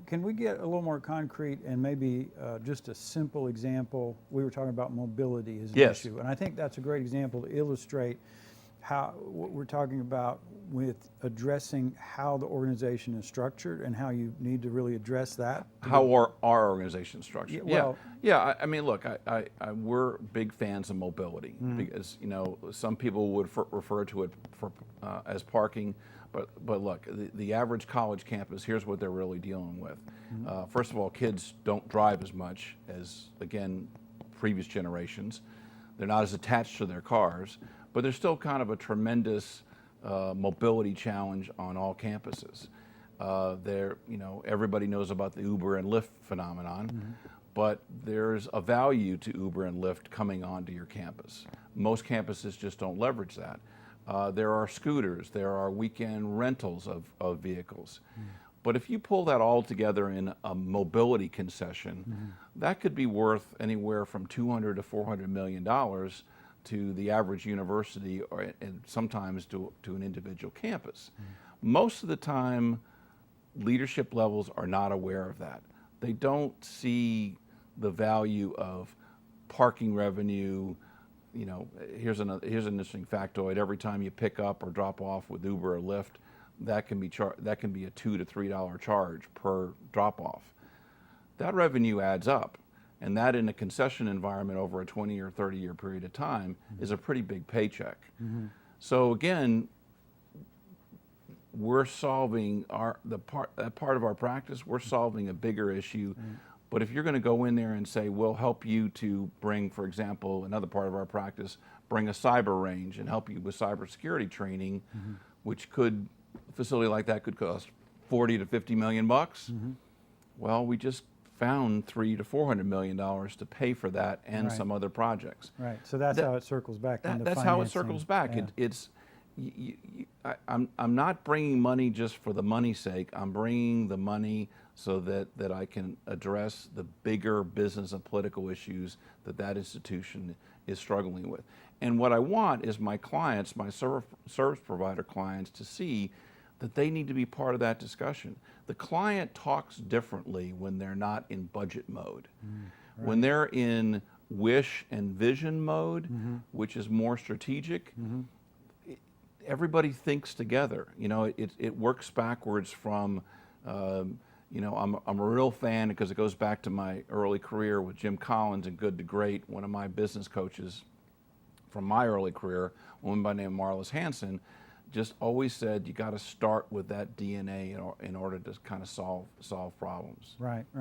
Can we get a little more concrete and maybe just a simple example? We were talking about mobility as an Yes. issue, and I think that's a great example to illustrate how what we're talking about with addressing how the organization is structured and how you need to really address that. How are our organization structured? Yeah, well- I mean, look, we're big fans of mobility because some people would refer to it as parking, but look, the average college campus, here's what they're really dealing with. First of all, kids don't drive as much as, again, previous generations. They're not as attached to their cars, but there's still kind of a tremendous mobility challenge on all campuses. Everybody knows about the Uber and Lyft phenomenon, but there's a value to Uber and Lyft coming onto your campus. Most campuses just don't leverage that. There are scooters, there are weekend rentals of vehicles. But if you pull that all together in a mobility concession, that could be worth anywhere from $200 to $400 million to the average university, and sometimes to an individual campus. Most of the time, leadership levels are not aware of that. They don't see the value of parking revenue. Here's an interesting factoid. Every time you pick up or drop off with Uber or Lyft, that can be a $2 to $3 charge per drop off. That revenue adds up. And that in a concession environment over a 20 or 30 year period of time is a pretty big paycheck. So again, we're solving that part of our practice, we're solving a bigger issue. But if you're going to go in there and say, we'll help you to bring, for example, another part of our practice, bring a cyber range and help you with cybersecurity training, which a facility like that could cost 40 to 50 million bucks. Well, we just found $300 to $400 million to pay for that and some other projects. Right. So that's how it circles back into That's financing. how it circles back. Yeah. I'm not bringing money just for the money's sake. I'm bringing the money so that I can address the bigger business and political issues that institution is struggling with. And what I want is my clients, my service provider clients, to see that they need to be part of that discussion. The client talks differently when they're not in budget mode. When they're in wish and vision mode, which is more strategic, everybody thinks together. It works backwards from, I'm a real fan because it goes back to my early career with Jim Collins and Good to Great, one of my business coaches from my early career, a woman by the name of Marlis Hanson, just always said you got to start with that DNA in order to kind of solve problems. Right.